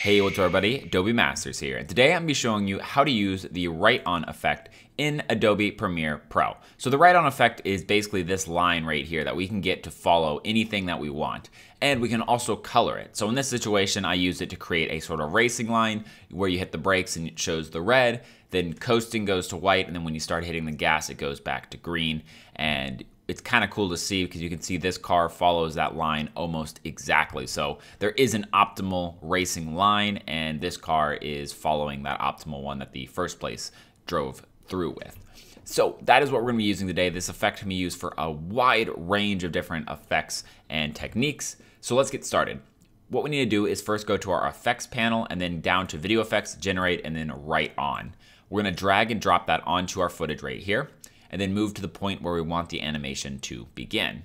Hey, what's up everybody? Adobe Masters here, and today I'm going to be showing you how to use the Write On effect in Adobe Premiere Pro. So the Write On effect is basically this line right here that we can get to follow anything that we want, and we can also color it. So in this situation, I use it to create a sort of racing line where you hit the brakes and it shows the red, then coasting goes to white, and then when you start hitting the gas, it goes back to green. And it's kind of cool to see because you can see this car follows that line almost exactly. So there is an optimal racing line, and this car is following that optimal one that the first place drove through with. So that is what we're going to be using today. This effect can be used for a wide range of different effects and techniques. So let's get started. What we need to do is first go to our effects panel and then down to video effects, generate, and then write on. We're going to drag and drop that onto our footage right here, and then move to the point where we want the animation to begin.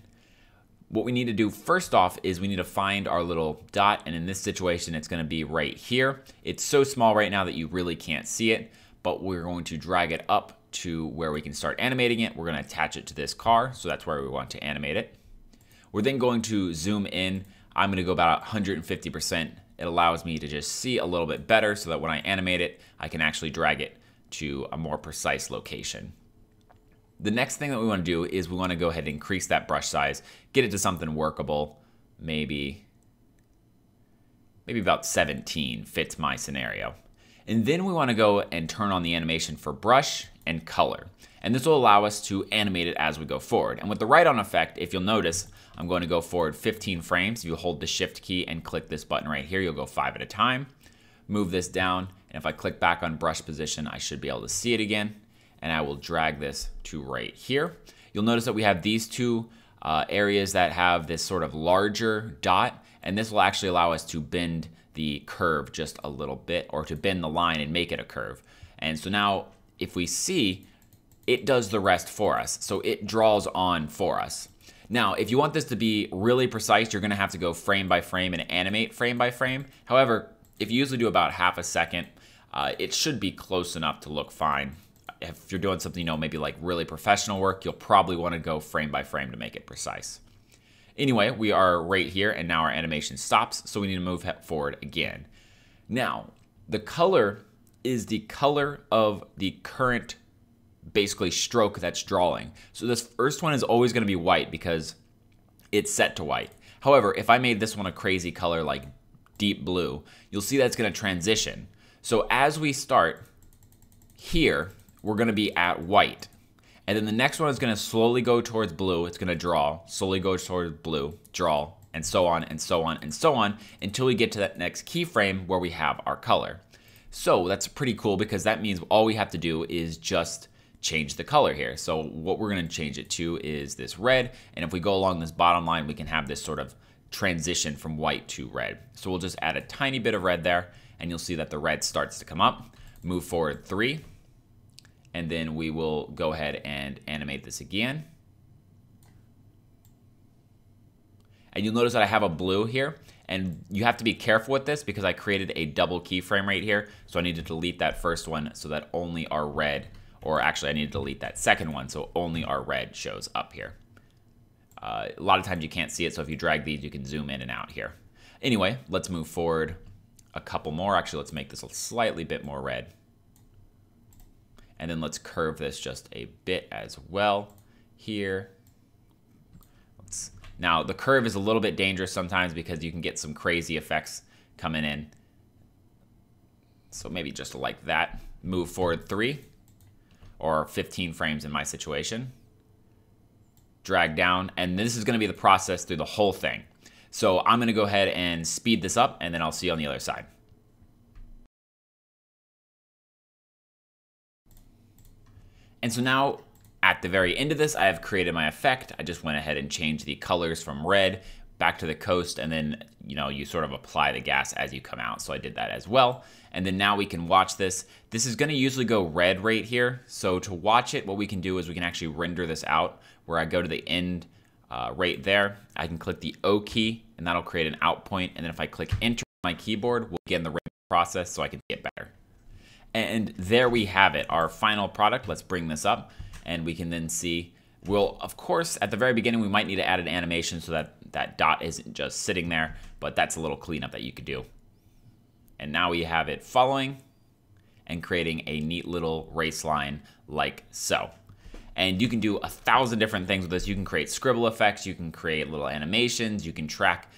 What we need to do first off is we need to find our little dot, and in this situation it's going to be right here. It's so small right now that you really can't see it, but we're going to drag it up to where we can start animating it. We're going to attach it to this car, so that's where we want to animate it. We're then going to zoom in. I'm going to go about 150%. It allows me to just see a little bit better so that when I animate it, I can actually drag it to a more precise location. The next thing that we want to do is we want to go ahead and increase that brush size, get it to something workable, maybe about 17 fits my scenario. And then we want to go and turn on the animation for brush and color. And this will allow us to animate it as we go forward. And with the Write On effect, if you'll notice, I'm going to go forward 15 frames. If you hold the Shift key and click this button right here, you'll go 5 at a time. Move this down, and if I click back on brush position, I should be able to see it again. And I will drag this to right here. You'll notice that we have these two areas that have this sort of larger dot, and this will actually allow us to bend the curve just a little bit, or to bend the line and make it a curve. And so now if we see, it does the rest for us. So it draws on for us. Now, if you want this to be really precise, you're gonna have to go frame by frame and animate frame by frame. However, if you usually do about half a second, it should be close enough to look fine. If you're doing something, maybe like really professional work, you'll probably want to go frame by frame to make it precise. Anyway, we are right here, and now our animation stops, so we need to move forward again. Now, the color is the color of the current, basically, stroke that's drawing. So this first one is always going to be white because it's set to white. However, if I made this one a crazy color like deep blue, you'll see that's going to transition. So as we start here, we're going to be at white. And then the next one is going to slowly go towards blue. It's going to draw, slowly go towards blue, draw, and so on and so on and so on until we get to that next keyframe where we have our color. So that's pretty cool because that means all we have to do is just change the color here. So what we're going to change it to is this red. And if we go along this bottom line, we can have this sort of transition from white to red. So we'll just add a tiny bit of red there, and you'll see that the red starts to come up. Move forward 3. And then we will go ahead and animate this again. And you'll notice that I have a blue here, and you have to be careful with this because I created a double keyframe right here. So I need to delete that first one so that only our red, or actually I need to delete that second one so only our red shows up here. A lot of times you can't see it, so if you drag these, you can zoom in and out here. Anyway, let's move forward a couple more. Actually, let's make this a slightly bit more red. And then let's curve this just a bit as well here. Now, the curve is a little bit dangerous sometimes because you can get some crazy effects coming in. So maybe just like that. Move forward 3 or 15 frames in my situation. Drag down, and this is going to be the process through the whole thing. So I'm going to go ahead and speed this up, and then I'll see you on the other side. And so now, at the very end of this, I have created my effect. I just went ahead and changed the colors from red back to the coast, and then, you sort of apply the gas as you come out. So I did that as well. And then now we can watch this. This is gonna usually go red right here. So to watch it, what we can do is we can actually render this out where I go to the end right there. I can click the O key, and that'll create an out point. And then if I click enter on my keyboard, we'll begin the render process so I can get better. And there we have it, our final product. Let's bring this up, and we can then see, of course, at the very beginning, we might need to add an animation so that that dot isn't just sitting there, but that's a little cleanup that you could do. And now we have it following and creating a neat little race line like so. And you can do 1,000 different things with this. You can create scribble effects, you can create little animations, you can track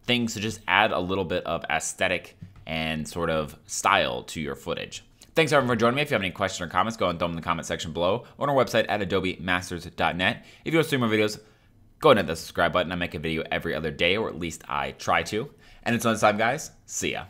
things to just add a little bit of aesthetic and sort of style to your footage. Thanks everyone for joining me. If you have any questions or comments, go and throw them in the comment section below or on our website at adobemasters.net. If you want to see more videos, go ahead and hit the subscribe button. I make a video every other day, or at least I try to. And until next time, guys, see ya.